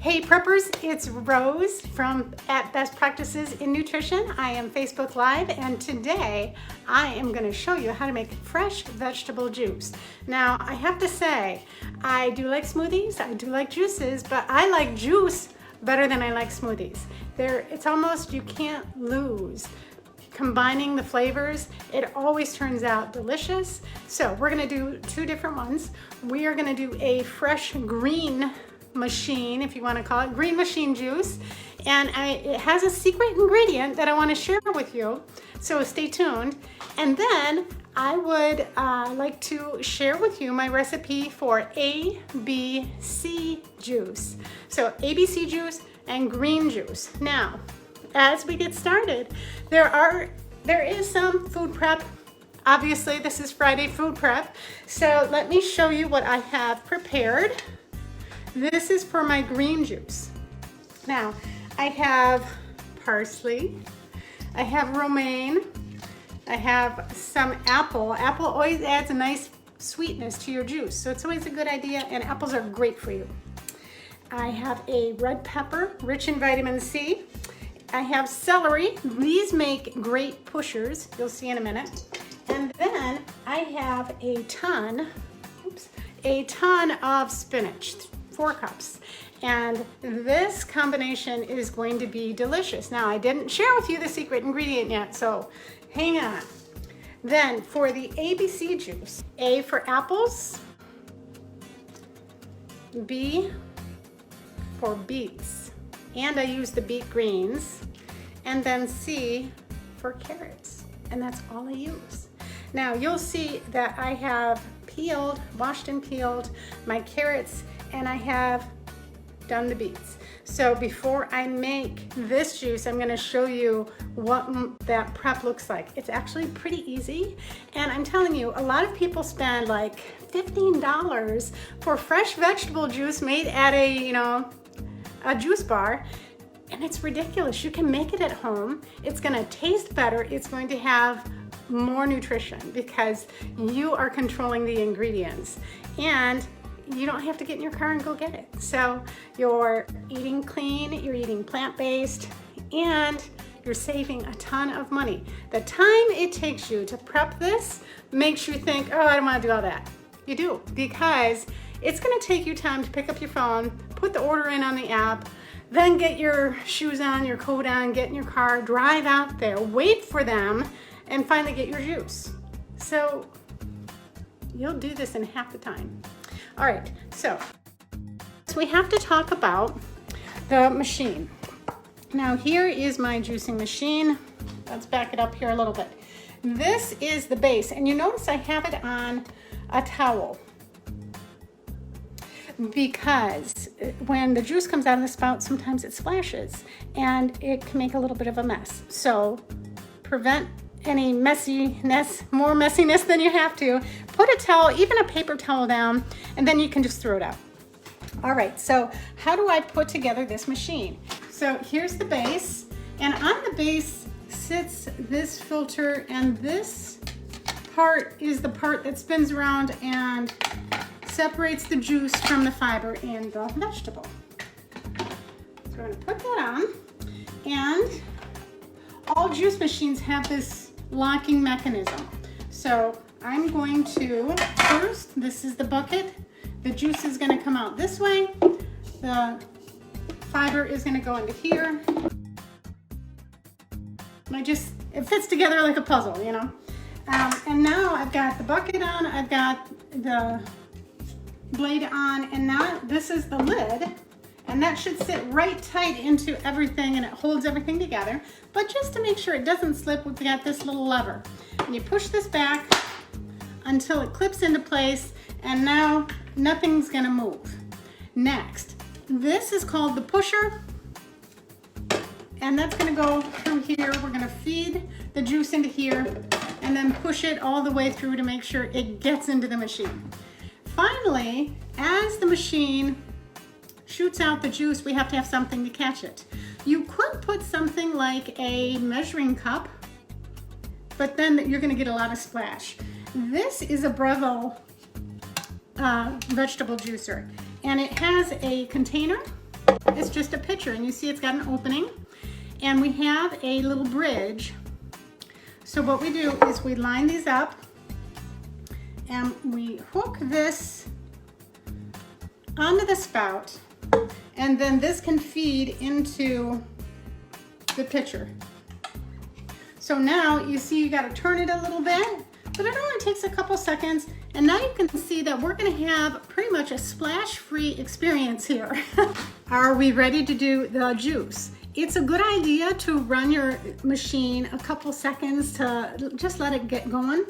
Hey preppers, it's Rose from at Best Practices in Nutrition. I am Facebook Live, and today I am going to show you how to make fresh vegetable juice. Now I have to say, I do like smoothies, I do like juices, but I like juice better than I like smoothies. It's almost, you can't lose. Combining the flavors, it always turns out delicious. So we're gonna do two different ones. We are gonna do a fresh green machine, if you want to call it, green machine juice. And it has a secret ingredient that I want to share with you. So stay tuned. And then I would like to share with you my recipe for ABC juice. So ABC juice and green juice. Now, as we get started, there is some food prep. Obviously, this is Friday food prep. So let me show you what I have prepared. This is for my green juice. Now, I have parsley, I have romaine, I have some apple. Apple always adds a nice sweetness to your juice, so it's always a good idea, and apples are great for you. I have a red pepper, rich in vitamin C. I have celery. These make great pushers, you'll see in a minute. And then I have a ton of spinach. 4 cups. And this combination is going to be delicious. Now, I didn't share with you the secret ingredient yet, so hang on. Then for the ABC juice, A for apples, B for beets, and I use the beet greens, and then C for carrots, and that's all I use. Now, you'll see that I have washed and peeled my carrots, and I have done the beets. So before I make this juice, I'm gonna show you what that prep looks like. It's actually pretty easy, and I'm telling you, a lot of people spend like $15 for fresh vegetable juice made at a juice bar, and it's ridiculous. You can make it at home. It's gonna taste better. It's going to have more nutrition because you are controlling the ingredients, and you don't have to get in your car and go get it. So you're eating clean, you're eating plant-based, and you're saving a ton of money. The time it takes you to prep this makes you think, oh, I don't want to do all that. You do, because it's going to take you time to pick up your phone, put the order in on the app, then get your shoes on, your coat on, get in your car, drive out there, wait for them, and finally get your juice. So you'll do this in half the time. All right, so we have to talk about the machine. Now, here is my juicing machine. Let's back it up here a little bit. This is the base, and you notice I have it on a towel because when the juice comes out of the spout, sometimes it splashes and it can make a little bit of a mess. So prevent any messiness, more messiness than you have to, put a towel, even a paper towel down, and then you can just throw it out. All right, so how do I put together this machine? So here's the base, and on the base sits this filter, and this part is the part that spins around and separates the juice from the fiber in the vegetable. So we're gonna put that on, and all juice machines have this locking mechanism. So I'm going to, first, this is the bucket. The juice is gonna come out this way. The fiber is gonna go into here. And it fits together like a puzzle, you know? And now I've got the bucket on, I've got the blade on, and now this is the lid. And that should sit right tight into everything, and it holds everything together. But just to make sure it doesn't slip, we've got this little lever. And you push this back until it clips into place, and now nothing's gonna move. Next, this is called the pusher, and that's gonna go through here. We're gonna feed the juice into here, and then push it all the way through to make sure it gets into the machine. Finally, as the machine shoots out the juice, we have to have something to catch it. You could put something like a measuring cup, but then you're gonna get a lot of splash. This is a Breville vegetable juicer, and it has a container It's just a pitcher, and you see it's got an opening, and we have a little bridge. So what we do is we line these up, and we hook this onto the spout, and then this can feed into the pitcher. So now you see you got to turn it a little bit, but it only takes a couple seconds, and now you can see that we're going to have pretty much a splash-free experience here. Are we ready to do the juice? It's a good idea to run your machine a couple seconds to just let it get going.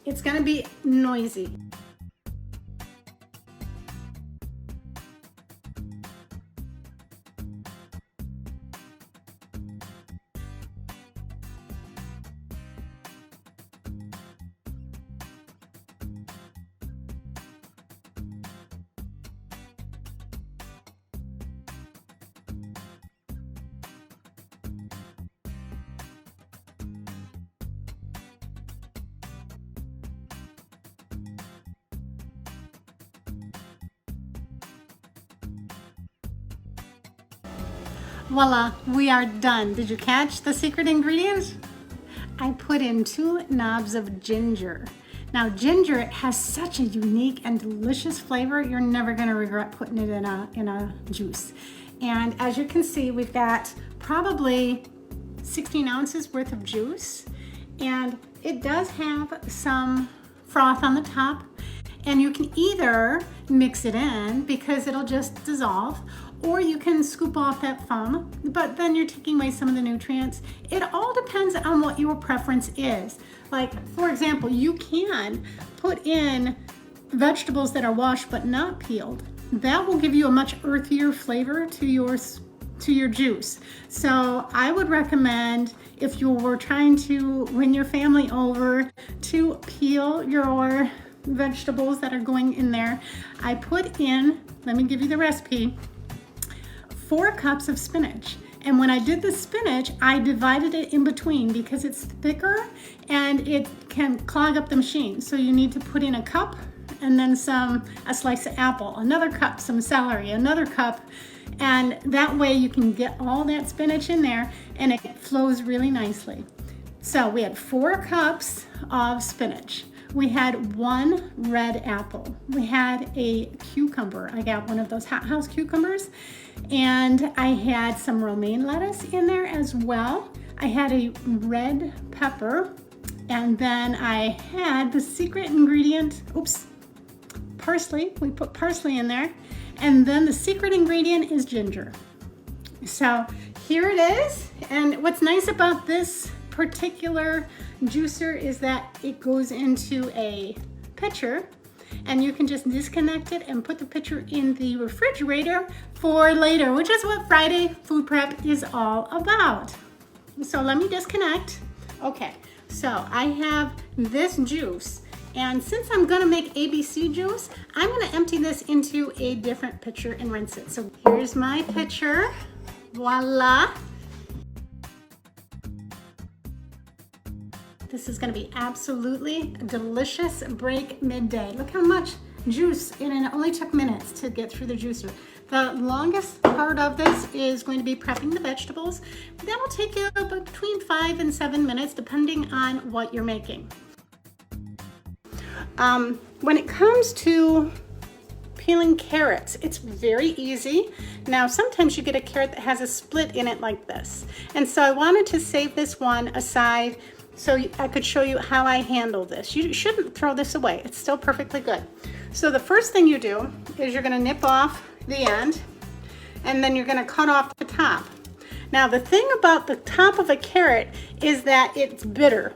It's going to be noisy. Voila, we are done. Did you catch the secret ingredients? I put in 2 knobs of ginger. Now ginger has such a unique and delicious flavor, you're never gonna regret putting it in a juice. And as you can see, we've got probably 16 ounces worth of juice, and it does have some froth on the top, and you can either mix it in because it'll just dissolve, or you can scoop off that foam, but then you're taking away some of the nutrients. It all depends on what your preference is. Like, for example, you can put in vegetables that are washed but not peeled. That will give you a much earthier flavor to your juice. So I would recommend, if you were trying to win your family over, to peel your vegetables that are going in there. I put in, let me give you the recipe, 4 cups of spinach. And when I did the spinach, I divided it in between because it's thicker and it can clog up the machine. So you need to put in a cup and then a slice of apple, another cup, some celery, another cup. And that way you can get all that spinach in there and it flows really nicely. So we had 4 cups of spinach. We had 1 red apple. We had a cucumber. I got one of those hothouse cucumbers. And I had some romaine lettuce in there as well. I had a red pepper. And then I had the secret ingredient, parsley. We put parsley in there. And then the secret ingredient is ginger. So here it is. And what's nice about this particular juicer is that it goes into a pitcher, and you can just disconnect it and put the pitcher in the refrigerator for later, which is what Friday food prep is all about. So let me disconnect. Okay, so I have this juice, and since I'm gonna make ABC juice, I'm gonna empty this into a different pitcher and rinse it. So here's my pitcher, voila. This is gonna be absolutely delicious break midday. Look how much juice, and it only took minutes to get through the juicer. The longest part of this is going to be prepping the vegetables. That will take you between 5 and 7 minutes, depending on what you're making. When it comes to peeling carrots, it's very easy. Now, sometimes you get a carrot that has a split in it like this. And so I wanted to save this one aside so I could show you how I handle this. You shouldn't throw this away. It's still perfectly good. So the first thing you do is you're gonna nip off the end, and then you're gonna cut off the top. Now, the thing about the top of a carrot is that it's bitter.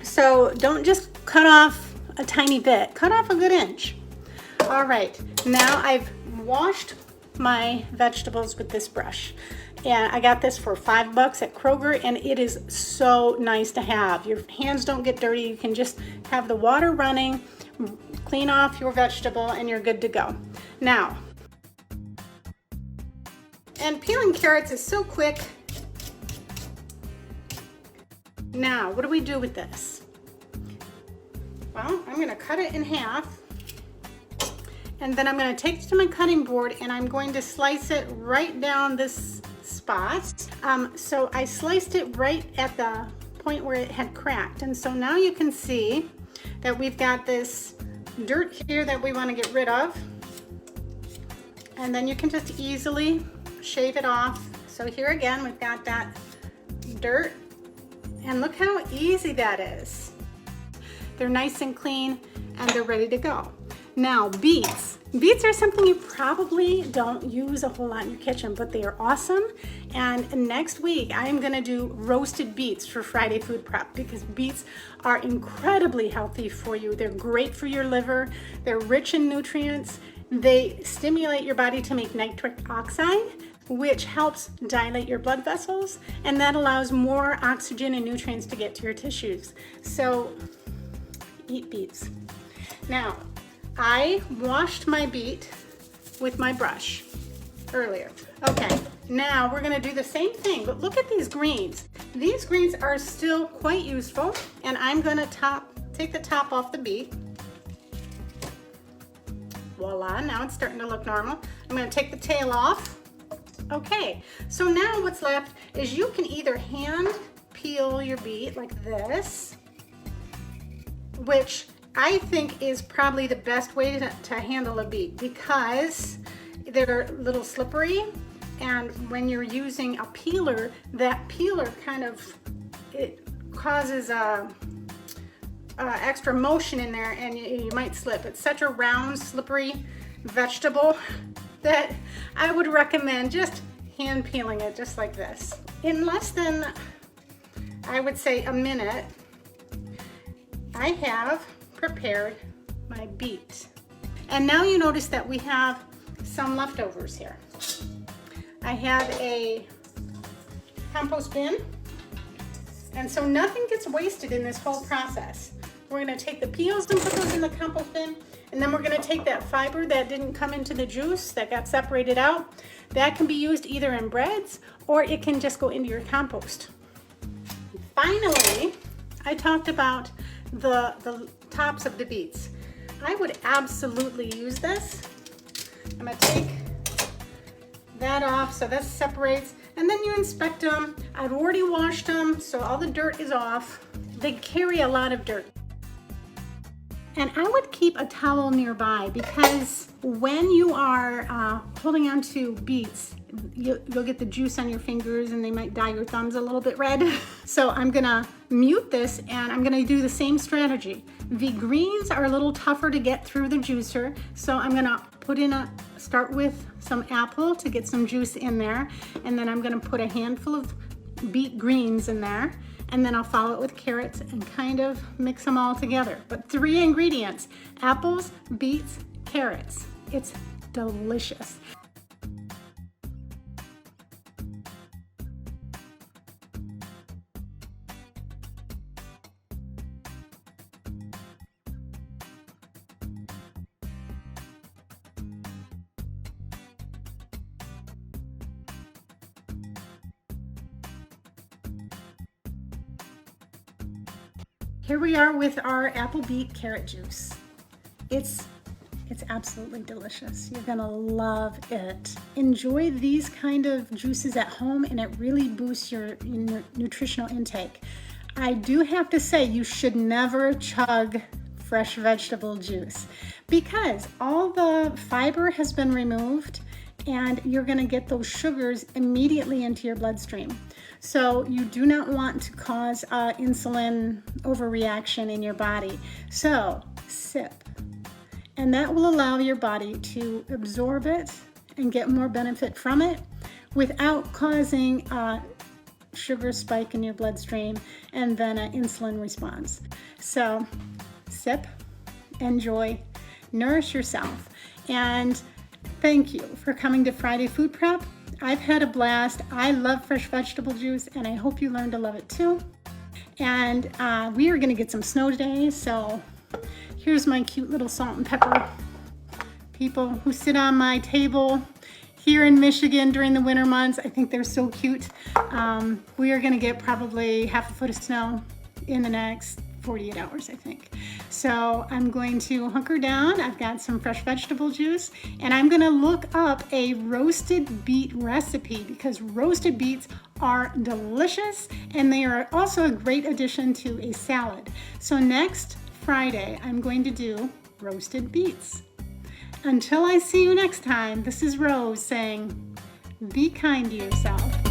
So don't just cut off a tiny bit, cut off a good inch. All right, now I've washed my vegetables with this brush. And I got this for $5 at Kroger, and it is so nice to have. Your hands don't get dirty. You can just have the water running, clean off your vegetable, and you're good to go. Now, and peeling carrots is so quick. Now, what do we do with this? Well, I'm gonna cut it in half. And then I'm going to take it to my cutting board and I'm going to slice it right down this spot. So I sliced it right at the point where it had cracked. And so now you can see that we've got this dirt here that we want to get rid of. And then you can just easily shave it off. So here again, we've got that dirt. And look how easy that is. They're nice and clean and they're ready to go. Now, beets. Beets are something you probably don't use a whole lot in your kitchen, but they are awesome. And next week, I am gonna do roasted beets for Friday food prep because beets are incredibly healthy for you. They're great for your liver. They're rich in nutrients. They stimulate your body to make nitric oxide, which helps dilate your blood vessels, and that allows more oxygen and nutrients to get to your tissues. So eat beets. Now, I washed my beet with my brush earlier. Okay, now we're gonna do the same thing, but look at these greens. These greens are still quite useful, and I'm gonna take the top off the beet. Voila, now it's starting to look normal. I'm gonna take the tail off. Okay, so now what's left is you can either hand peel your beet like this, which I think is probably the best way to handle a beet because they're a little slippery, and when you're using a peeler, that peeler kind of, it causes extra motion in there and you might slip. It's such a round, slippery vegetable that I would recommend just hand peeling it just like this. In less than, I would say, a minute, I have prepared my beet. And now you notice that we have some leftovers here. I have a compost bin, and so nothing gets wasted in this whole process. We're gonna take the peels and put those in the compost bin, and then we're gonna take that fiber that didn't come into the juice, that got separated out. That can be used either in breads, or it can just go into your compost. Finally, I talked about the tops of the beets. I would absolutely use this. I'm gonna take that off so that separates, and then you inspect them. I've already washed them, so all the dirt is off. They carry a lot of dirt. And I would keep a towel nearby because when you are holding on to beets, you'll get the juice on your fingers and they might dye your thumbs a little bit red. So I'm gonna mute this and I'm gonna do the same strategy. The greens are a little tougher to get through the juicer, so I'm gonna start with some apple to get some juice in there, and then I'm gonna put a handful of beet greens in there, and then I'll follow it with carrots and kind of mix them all together. But 3 ingredients: apples, beets, carrots. It's delicious. Here we are with our apple beet carrot juice. It's absolutely delicious. You're gonna love it. Enjoy these kind of juices at home, and it really boosts your nutritional intake. I do have to say, you should never chug fresh vegetable juice because all the fiber has been removed and you're gonna get those sugars immediately into your bloodstream. So you do not want to cause insulin overreaction in your body. So sip, and that will allow your body to absorb it and get more benefit from it without causing a sugar spike in your bloodstream and then an insulin response. So sip, enjoy, nourish yourself, and thank you for coming to Friday Food Prep. I've had a blast. I love fresh vegetable juice, and I hope you learned to love it too. And we are gonna get some snow today, so here's my cute little salt and pepper people who sit on my table here in Michigan during the winter months. I think they're so cute. We are gonna get probably half a foot of snow in the next 48 hours, I think. So I'm going to hunker down. I've got some fresh vegetable juice, and I'm gonna look up a roasted beet recipe because roasted beets are delicious and they are also a great addition to a salad. So next Friday, I'm going to do roasted beets. Until I see you next time, this is Rose saying, be kind to yourself.